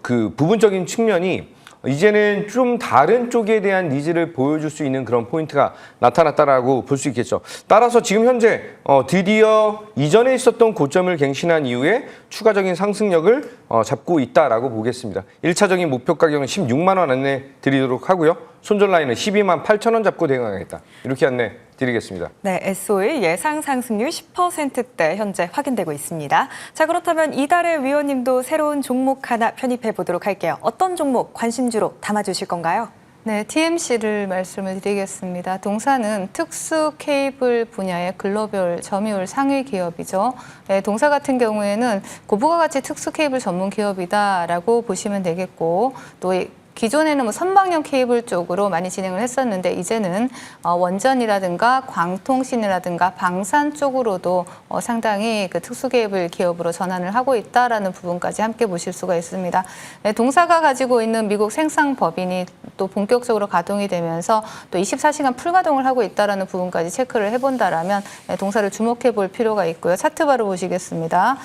그 부분적인 측면이 이제는 좀 다른 쪽에 대한 니즈를 보여줄 수 있는 그런 포인트가 나타났다라고 볼 수 있겠죠. 따라서 지금 현재 드디어 이전에 있었던 고점을 갱신한 이후에 추가적인 상승력을 잡고 있다라고 보겠습니다. 1차적인 목표 가격은 16만 원 안내 드리도록 하고요. 손절 라인은 12만 8천 원 잡고 대응하겠다. 이렇게 안내 드리겠습니다. 네, S-오일 예상 상승률 10%대 현재 확인되고 있습니다. 자, 그렇다면 이달의 위원님도 새로운 종목 하나 편입해 보도록 할게요. 어떤 종목 관심주로 담아주실 건가요? 네, TMC를 말씀을 드리겠습니다. 동사는 특수 케이블 분야의 글로벌 점유율 상위 기업이죠. 네, 동사 같은 경우에는 고부가 가치 특수 케이블 전문 기업이다라고 보시면 되겠고 또 기존에는 뭐 선박용 케이블 쪽으로 많이 진행을 했었는데 이제는 원전이라든가 광통신이라든가 방산 쪽으로도 상당히 그 특수 케이블 기업으로 전환을 하고 있다라는 부분까지 함께 보실 수가 있습니다. 네, 동사가 가지고 있는 미국 생산 법인이 또 본격적으로 가동이 되면서 또 24시간 풀가동을 하고 있다라는 부분까지 체크를 해본다라면 동사를 주목해 볼 필요가 있고요. 차트 바로 보시겠습니다.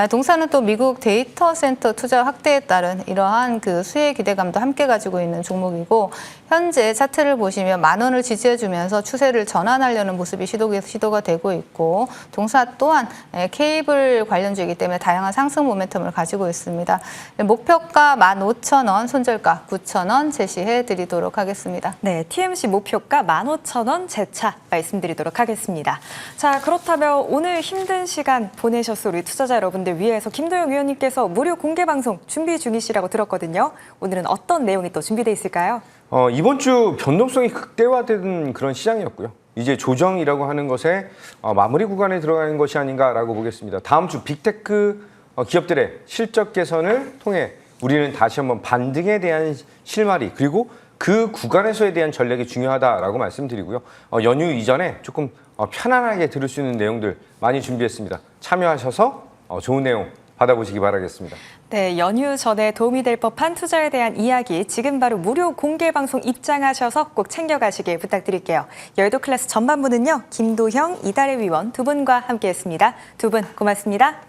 동사는 또 미국 데이터 센터 투자 확대에 따른 이러한 그 수혜 기대감도 함께 가지고 있는 종목이고 현재 차트를 보시면 10,000원을 지지해주면서 추세를 전환하려는 모습이 시도가 되고 있고 동사 또한 케이블 관련주이기 때문에 다양한 상승 모멘텀을 가지고 있습니다. 목표가 15,000원, 손절가 9,000원 제시해 드리도록 하겠습니다. 네, TMC 목표가 15,000원 재차 말씀드리도록 하겠습니다. 자, 그렇다면 오늘 힘든 시간 보내셨을 우리 투자자 여러분들 위해서 김도영 위원님께서 무료 공개 방송 준비 중이시라고 들었거든요. 오늘은 어떤 내용이 또 준비되어 있을까요? 이번 주 변동성이 극대화된 그런 시장이었고요. 이제 조정이라고 하는 것에 마무리 구간에 들어가는 것이 아닌가라고 보겠습니다. 다음 주 빅테크 기업들의 실적 개선을 통해 우리는 다시 한번 반등에 대한 실마리 그리고 그 구간에서에 대한 전략이 중요하다라고 말씀드리고요. 연휴 이전에 조금 편안하게 들을 수 있는 내용들 많이 준비했습니다. 참여하셔서 좋은 내용 받아보시기 바라겠습니다. 네, 연휴 전에 도움이 될 법한 투자에 대한 이야기 지금 바로 무료 공개 방송 입장하셔서 꼭 챙겨가시길 부탁드릴게요. 여의도 클래스 전반부는요. 김도형, 이달의 위원 두 분과 함께했습니다. 두 분 고맙습니다.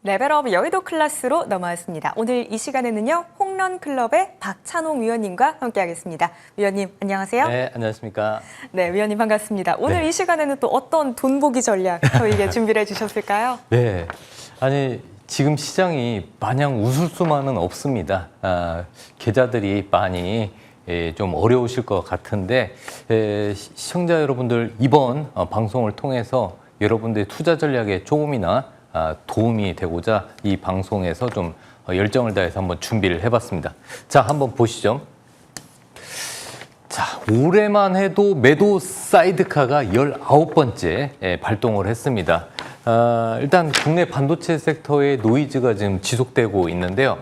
레벨업 여의도 클래스로 넘어왔습니다. 오늘 이 시간에는요, 홈런클럽의 박찬홍 위원님과 함께하겠습니다. 위원님, 안녕하세요. 네, 안녕하십니까. 네, 위원님 반갑습니다. 오늘 이 시간에는 또 어떤 돈 보기 전략 저희에게 준비를 해주셨을까요? 네, 아니 지금 시장이 마냥 웃을 수만은 없습니다. 계좌들이 많이 좀 어려우실 것 같은데 시청자 여러분들 이번 방송을 통해서 여러분들의 투자 전략에 조금이나 도움이 되고자 이 방송에서 좀 열정을 다해서 한번 준비를 해봤습니다. 자, 한번 보시죠. 자, 올해만 해도 매도 사이드카가 19번째 발동을 했습니다. 일단 국내 반도체 섹터의 노이즈가 지금 지속되고 있는데요.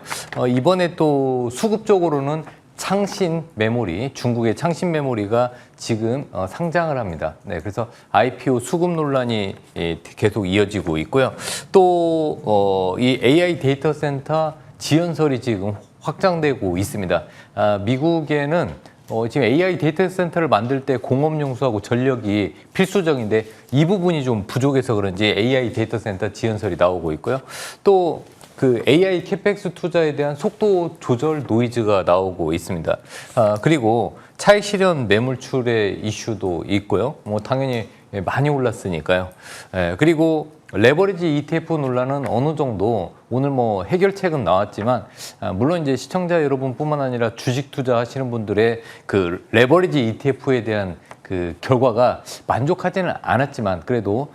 이번에 또 수급적으로는 창신 메모리, 중국의 창신 메모리가 지금 상장을 합니다. 네, 그래서 IPO 수급 논란이 계속 이어지고 있고요. 또 이 AI 데이터 센터 지연설이 지금 확장되고 있습니다. 미국에는 지금 AI 데이터 센터를 만들 때 공업용수하고 전력이 필수적인데 이 부분이 좀 부족해서 그런지 AI 데이터 센터 지연설이 나오고 있고요. 또 그 AI 캐펙스 투자에 대한 속도 조절 노이즈가 나오고 있습니다. 그리고 차익 실현 매물출의 이슈도 있고요. 뭐 당연히 많이 올랐으니까요. 그리고 레버리지 ETF 논란은 어느 정도 오늘 뭐 해결책은 나왔지만 물론 이제 시청자 여러분뿐만 아니라 주식 투자하시는 분들의 그 레버리지 ETF에 대한 그 결과가 만족하지는 않았지만 그래도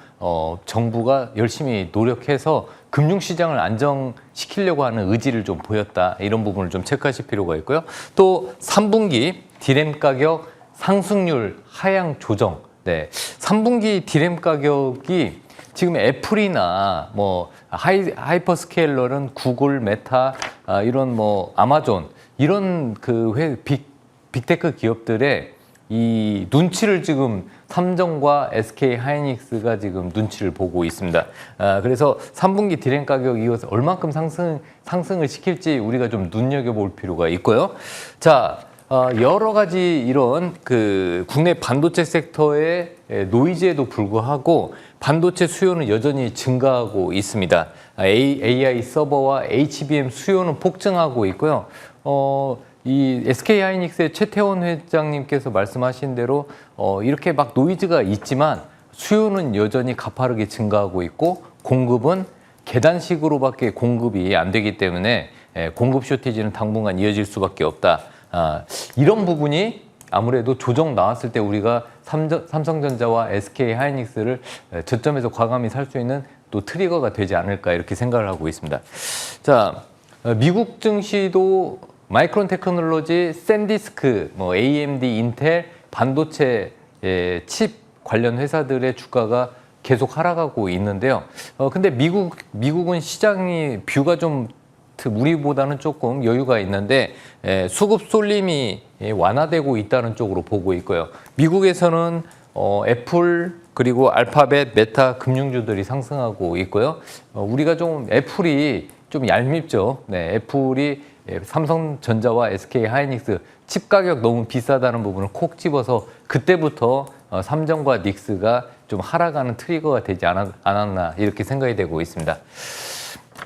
정부가 열심히 노력해서 금융시장을 안정시키려고 하는 의지를 좀 보였다. 이런 부분을 좀 체크하실 필요가 있고요. 또 3분기 디램 가격 상승률 하향 조정. 네, 3분기 디램 가격이 지금 애플이나 뭐 하이퍼스케일러는 구글, 메타, 이런 뭐 아마존 이런 그 빅테크 기업들의 이 눈치를 지금 삼성과 SK 하이닉스가 지금 눈치를 보고 있습니다. 그래서 3분기 디램 가격 이어서 얼만큼 상승을 시킬지 우리가 좀 눈여겨볼 필요가 있고요. 자, 여러 가지 이런 그 국내 반도체 섹터의 노이즈에도 불구하고 반도체 수요는 여전히 증가하고 있습니다. AI 서버와 HBM 수요는 폭증하고 있고요. 이 SK 하이닉스의 최태원 회장님께서 말씀하신 대로 이렇게 막 노이즈가 있지만 수요는 여전히 가파르게 증가하고 있고 공급은 계단식으로밖에 공급이 안 되기 때문에 공급 쇼티지는 당분간 이어질 수밖에 없다. 이런 부분이 아무래도 조정 나왔을 때 우리가 삼성전자와 SK 하이닉스를 저점에서 과감히 살 수 있는 또 트리거가 되지 않을까 이렇게 생각을 하고 있습니다. 자, 미국 증시도 마이크론 테크놀로지, 샌디스크, 뭐 AMD, 인텔, 반도체 칩 관련 회사들의 주가가 계속 하락하고 있는데요. 근데 미국은 시장이 뷰가 좀 우리보다는 조금 여유가 있는데 수급 쏠림이 완화되고 있다는 쪽으로 보고 있고요. 미국에서는 애플 그리고 알파벳, 메타 금융주들이 상승하고 있고요. 우리가 좀 애플이 좀 얄밉죠. 네, 애플이 삼성전자와 SK 하이닉스 칩 가격 너무 비싸다는 부분을 콕 집어서 그때부터 삼성과 닉스가 좀 하락하는 트리거가 되지 않았나 이렇게 생각이 되고 있습니다.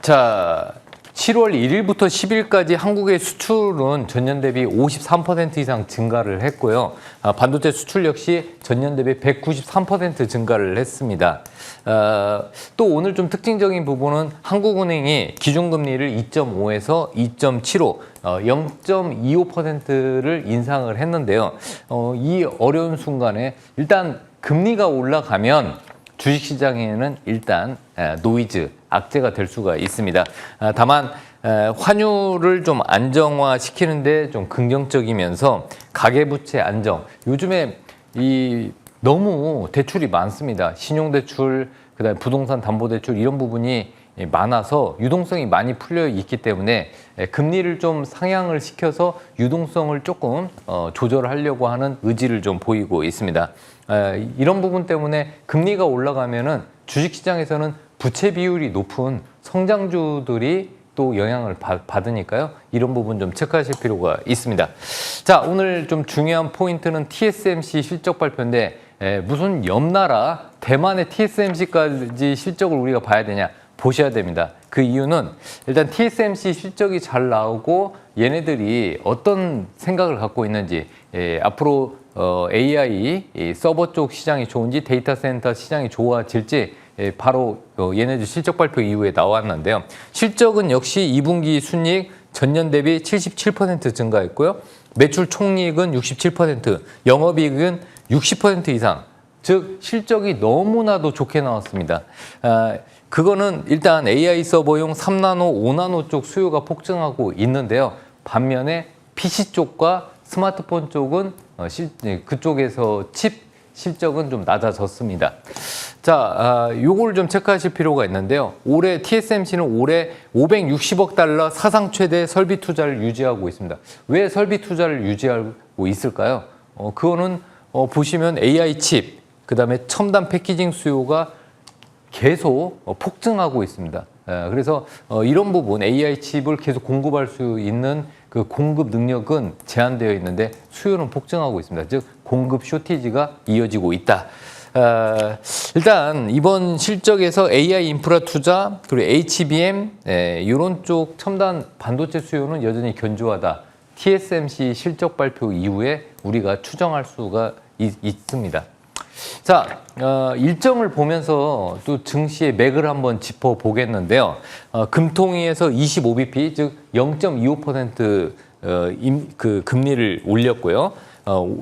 자, 7월 1일부터 10일까지 한국의 수출은 전년 대비 53% 이상 증가를 했고요. 반도체 수출 역시 전년 대비 193% 증가를 했습니다. 또 오늘 좀 특징적인 부분은 한국은행이 기준금리를 2.5에서 2.75, 0.25%를 인상을 했는데요. 이 어려운 순간에 일단 금리가 올라가면 주식시장에는 일단 노이즈, 악재가 될 수가 있습니다. 다만 환율을 좀 안정화시키는데 좀 긍정적이면서 가계부채 안정. 요즘에 너무 대출이 많습니다. 신용대출, 그다음에 부동산 담보대출 이런 부분이 많아서 유동성이 많이 풀려 있기 때문에 금리를 좀 상향을 시켜서 유동성을 조금 조절하려고 하는 의지를 좀 보이고 있습니다. 이런 부분 때문에 금리가 올라가면은 주식시장에서는 부채 비율이 높은 성장주들이 또 영향을 받으니까요. 이런 부분 좀 체크하실 필요가 있습니다. 자, 오늘 좀 중요한 포인트는 TSMC 실적 발표인데 무슨 옆나라 대만의 TSMC까지 실적을 우리가 봐야 되냐 보셔야 됩니다. 그 이유는 일단 TSMC 실적이 잘 나오고 얘네들이 어떤 생각을 갖고 있는지, 앞으로 AI 서버 쪽 시장이 좋은지 데이터 센터 시장이 좋아질지 바로 얘네들 실적 발표 이후에 나왔는데요. 실적은 역시 2분기 순이익 전년 대비 77% 증가했고요. 매출 총이익은 67%, 영업이익은 60% 이상, 즉 실적이 너무나도 좋게 나왔습니다. 그거는 일단 AI 서버용 3나노, 5나노 쪽 수요가 폭증하고 있는데요. 반면에 PC 쪽과 스마트폰 쪽은 그쪽에서 칩 실적은 좀 낮아졌습니다. 자, 요걸 좀 체크하실 필요가 있는데요. 올해 TSMC는 올해 560억 달러 사상 최대 설비 투자를 유지하고 있습니다. 왜 설비 투자를 유지하고 있을까요? 그거는 보시면 AI 칩, 그다음에 첨단 패키징 수요가 계속 폭증하고 있습니다. 그래서 이런 부분 AI 칩을 계속 공급할 수 있는 그 공급 능력은 제한되어 있는데 수요는 폭증하고 있습니다. 즉 공급 쇼티지가 이어지고 있다. 일단 이번 실적에서 AI 인프라 투자 그리고 HBM 이런 쪽 첨단 반도체 수요는 여전히 견조하다. TSMC 실적 발표 이후에 우리가 추정할 수가 있습니다. 자, 일정을 보면서 또 증시의 맥을 한번 짚어보겠는데요. 금통위에서 25bp, 즉 0.25% 그 금리를 올렸고요.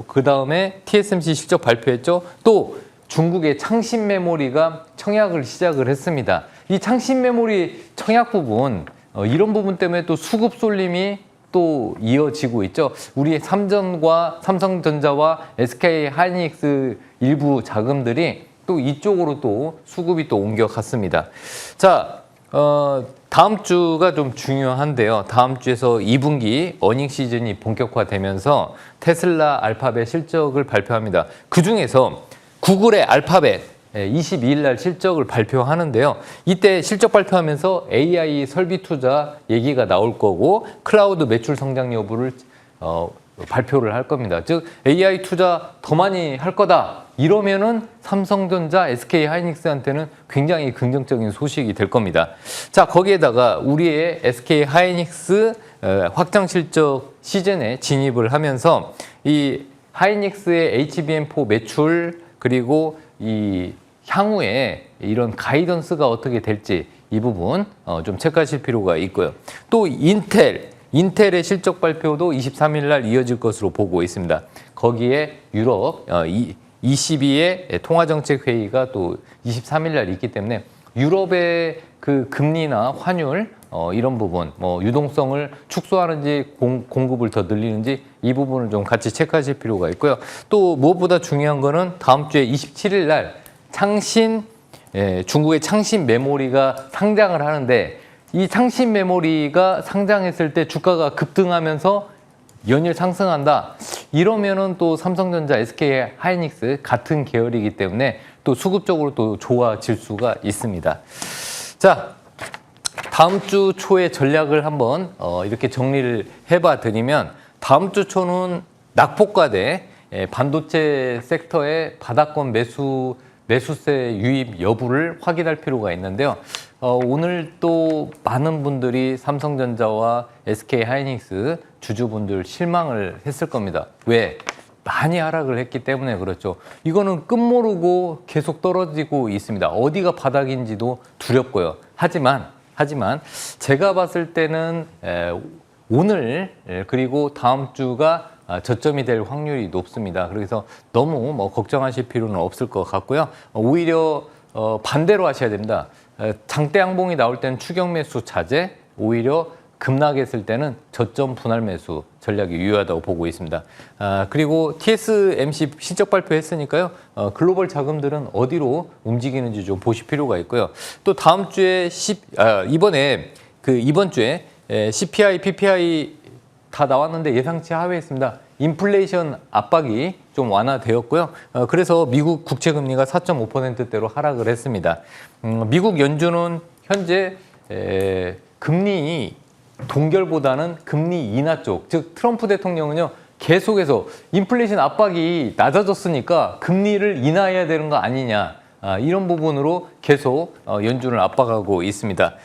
그 다음에 TSMC 실적 발표했죠. 또 중국의 창신 메모리가 청약을 시작을 했습니다. 이 창신 메모리 청약 부분, 이런 부분 때문에 또 수급 쏠림이 또 이어지고 있죠. 우리 삼성전자와 SK 하이닉스 일부 자금들이 또 이쪽으로 또 수급이 또 옮겨갔습니다. 자, 다음 주가 좀 중요한데요. 다음 주에서 2분기 어닝 시즌이 본격화되면서 테슬라, 알파벳 실적을 발표합니다. 그 중에서 구글의 알파벳 22일 날 실적을 발표하는데요. 이때 실적 발표하면서 AI 설비 투자 얘기가 나올 거고 클라우드 매출 성장 여부를 발표를 할 겁니다. 즉 AI 투자 더 많이 할 거다. 이러면은 삼성전자, SK 하이닉스한테는 굉장히 긍정적인 소식이 될 겁니다. 자, 거기에다가 우리의 SK 하이닉스 확장 실적 시즌에 진입을 하면서 이 하이닉스의 HBM4 매출 그리고 이 향후에 이런 가이던스가 어떻게 될지 이 부분 좀 체크하실 필요가 있고요. 또 인텔의 실적 발표도 23일 날 이어질 것으로 보고 있습니다. 거기에 유럽 ECB의 통화정책회의가 또 23일 날 있기 때문에 유럽의 그 금리나 환율 이런 부분, 유동성을 축소하는지 공급을 더 늘리는지 이 부분을 좀 같이 체크하실 필요가 있고요. 또 무엇보다 중요한 거는 다음 주에 27일 날 중국의 창신 메모리가 상장을 하는데 이 창신 메모리가 상장했을 때 주가가 급등하면서 연일 상승한다. 이러면은 또 삼성전자, SK 하이닉스 같은 계열이기 때문에 또 수급적으로 또 좋아질 수가 있습니다. 자, 다음 주 초의 전략을 한번 이렇게 정리를 해봐 드리면 다음 주 초는 낙폭과대 반도체 섹터의 바닥권 매수세 유입 여부를 확인할 필요가 있는데요. 오늘 또 많은 분들이 삼성전자와 SK 하이닉스 주주분들 실망을 했을 겁니다. 왜? 많이 하락을 했기 때문에 그렇죠. 이거는 끝모르고 계속 떨어지고 있습니다. 어디가 바닥인지도 두렵고요. 하지만 제가 봤을 때는 오늘 그리고 다음 주가 저점이 될 확률이 높습니다. 그래서 너무 걱정하실 필요는 없을 것 같고요. 오히려 반대로 하셔야 됩니다. 장대 양봉이 나올 때는 추격 매수 자제, 오히려 급락했을 때는 저점 분할 매수 전략이 유효하다고 보고 있습니다. 그리고 TSMC 실적 발표했으니까요. 글로벌 자금들은 어디로 움직이는지 좀 보실 필요가 있고요. 또 다음 주에 이번 주에 CPI, PPI 다 나왔는데 예상치 하회했습니다. 인플레이션 압박이 좀 완화되었고요. 그래서 미국 국채 금리가 4.5%대로 하락을 했습니다. 미국 연준은 현재 금리 동결보다는 금리 인하 쪽, 즉 트럼프 대통령은요 계속해서 인플레이션 압박이 낮아졌으니까 금리를 인하해야 되는 거 아니냐. 이런 부분으로 계속 연준을 압박하고 있습니다.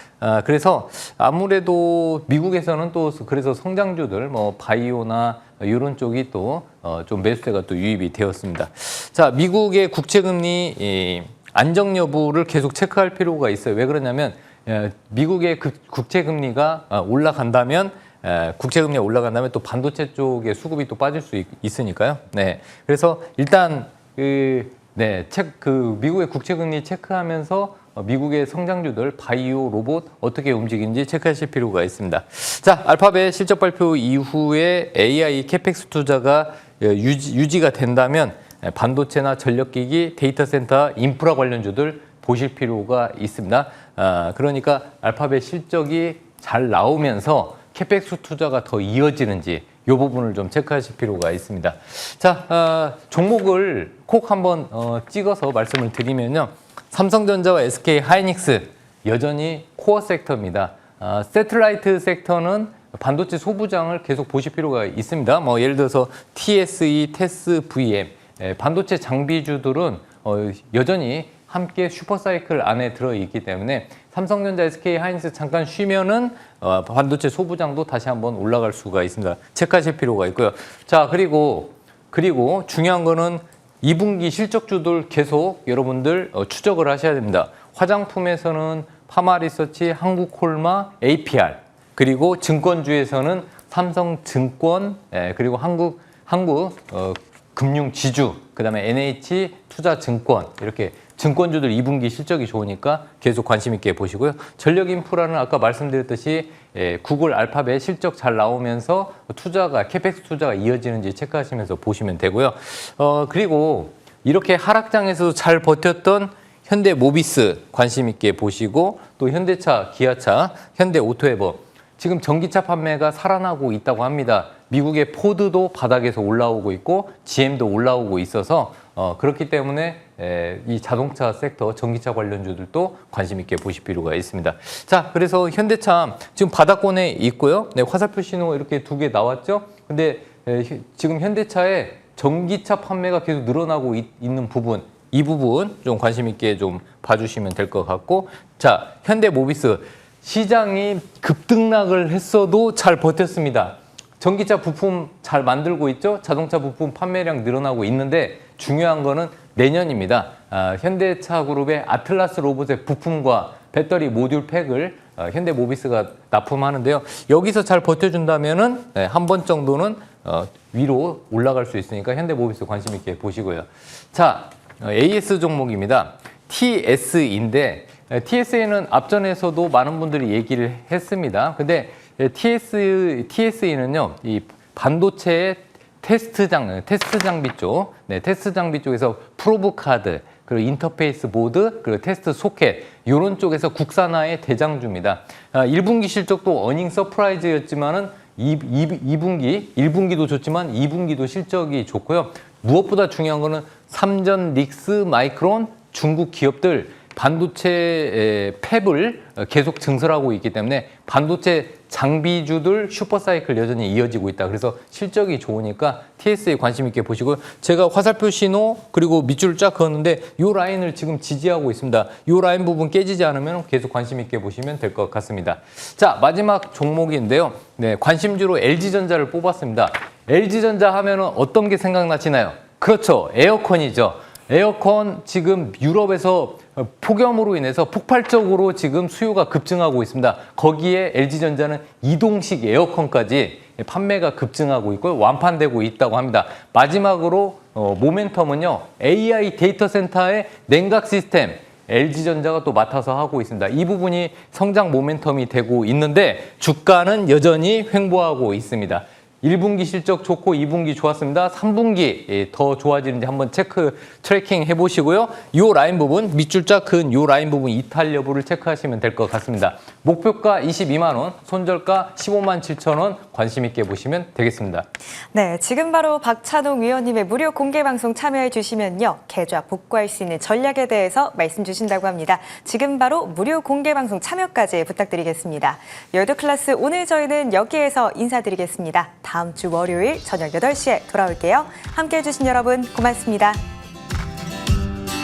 그래서 아무래도 미국에서는 또 그래서 성장주들 뭐 바이오나 이런 쪽이 또 좀 매수세가 또 유입이 되었습니다. 자, 미국의 국채금리 안정 여부를 계속 체크할 필요가 있어요. 왜 그러냐면 미국의 국채금리가 올라간다면 국채금리가 올라간다면 또 반도체 쪽의 수급이 또 빠질 수 있으니까요. 네, 그래서 일단 미국의 국채금리 체크하면서 미국의 성장주들 바이오, 로봇 어떻게 움직이는지 체크하실 필요가 있습니다. 자, 알파벳 실적 발표 이후에 AI 캐펙스 투자가 유지가 된다면 반도체나 전력기기, 데이터 센터, 인프라 관련주들 보실 필요가 있습니다. 그러니까 알파벳 실적이 잘 나오면서 캐펙스 투자가 더 이어지는지 이 부분을 좀 체크하실 필요가 있습니다. 자, 종목을 콕 한번 찍어서 말씀을 드리면요. 삼성전자와 SK 하이닉스 여전히 코어 섹터입니다. 세틀라이트 섹터는 반도체 소부장을 계속 보실 필요가 있습니다. 뭐 예를 들어서 TSE, 테스, VM 반도체 장비주들은 여전히 함께 슈퍼사이클 안에 들어있기 때문에 삼성전자, SK 하이닉스 잠깐 쉬면은 반도체 소부장도 다시 한번 올라갈 수가 있습니다. 체크하실 필요가 있고요. 자, 그리고 중요한 거는 2분기 실적주들 계속 여러분들 추적을 하셔야 됩니다. 화장품에서는 파마리서치, 한국콜마, APR, 그리고 증권주에서는 삼성증권, 그리고 한국금융지주, 그다음에 NH투자증권 이렇게 증권주들 2분기 실적이 좋으니까 계속 관심 있게 보시고요. 전력인프라는 아까 말씀드렸듯이 구글 알파벳 실적 잘 나오면서 캐펙스 투자가 이어지는지 체크하시면서 보시면 되고요. 그리고 이렇게 하락장에서도 잘 버텼던 현대모비스 관심 있게 보시고 또 현대차, 기아차, 현대오토에버 지금 전기차 판매가 살아나고 있다고 합니다. 미국의 포드도 바닥에서 올라오고 있고 GM도 올라오고 있어서 그렇기 때문에 이 자동차 섹터, 전기차 관련주들도 관심 있게 보실 필요가 있습니다. 자, 그래서 현대차 지금 바닥권에 있고요. 네, 화살표 신호 이렇게 2개 나왔죠. 근데 지금 현대차의 전기차 판매가 계속 늘어나고 있는 부분, 이 부분 좀 관심 있게 좀 봐주시면 될 것 같고, 자, 현대모비스 시장이 급등락을 했어도 잘 버텼습니다. 전기차 부품 잘 만들고 있죠. 자동차 부품 판매량 늘어나고 있는데 중요한 거는 내년입니다. 현대차 그룹의 아틀라스 로봇의 부품과 배터리 모듈 팩을 현대모비스가 납품하는데요. 여기서 잘 버텨준다면은 한 번 정도는 위로 올라갈 수 있으니까 현대모비스 관심 있게 보시고요. 자, AS 종목입니다. TS인데 TS에는 앞전에서도 많은 분들이 얘기를 했습니다. 근데 TSE는요, 이 반도체의 테스트 장비 쪽, 테스트 장비 쪽에서 프로브 카드, 그리고 인터페이스 보드, 그리고 테스트 소켓, 이런 쪽에서 국산화의 대장주입니다. 1분기 실적도 어닝 서프라이즈였지만은 1분기도 좋지만 2분기도 실적이 좋고요. 무엇보다 중요한 거는 삼전, 닉스, 마이크론, 중국 기업들 반도체 팹을 계속 증설하고 있기 때문에 반도체 장비주들 슈퍼사이클 여전히 이어지고 있다. 그래서 실적이 좋으니까 TS에 관심 있게 보시고요. 제가 화살표 신호 그리고 밑줄을 쫙 그었는데 이 라인을 지금 지지하고 있습니다. 이 라인 부분 깨지지 않으면 계속 관심 있게 보시면 될 것 같습니다. 자, 마지막 종목인데요. 네, 관심주로 LG전자를 뽑았습니다. LG전자 하면은 어떤 게 생각나시나요? 그렇죠. 에어컨이죠. 에어컨 지금 유럽에서 폭염으로 인해서 폭발적으로 지금 수요가 급증하고 있습니다. 거기에 LG전자는 이동식 에어컨까지 판매가 급증하고 있고 완판되고 있다고 합니다. 마지막으로 모멘텀은요. AI 데이터 센터의 냉각 시스템 LG전자가 또 맡아서 하고 있습니다. 이 부분이 성장 모멘텀이 되고 있는데 주가는 여전히 횡보하고 있습니다. 1분기 실적 좋고 2분기 좋았습니다. 3분기 더 좋아지는지 한번 트래킹 해보시고요. 이 라인 부분, 밑줄 쫙 그은 이 라인 부분 이탈 여부를 체크하시면 될 것 같습니다. 목표가 22만 원, 손절가 15만 7천 원 관심 있게 보시면 되겠습니다. 네, 지금 바로 박찬웅 위원님의 무료 공개 방송 참여해 주시면요. 계좌 복구할 수 있는 전략에 대해서 말씀 주신다고 합니다. 지금 바로 무료 공개 방송 참여까지 부탁드리겠습니다. 열두클래스 오늘 저희는 여기에서 인사드리겠습니다. 다음 주 월요일 저녁 8시에 돌아올게요. 함께해 주신 여러분 고맙습니다.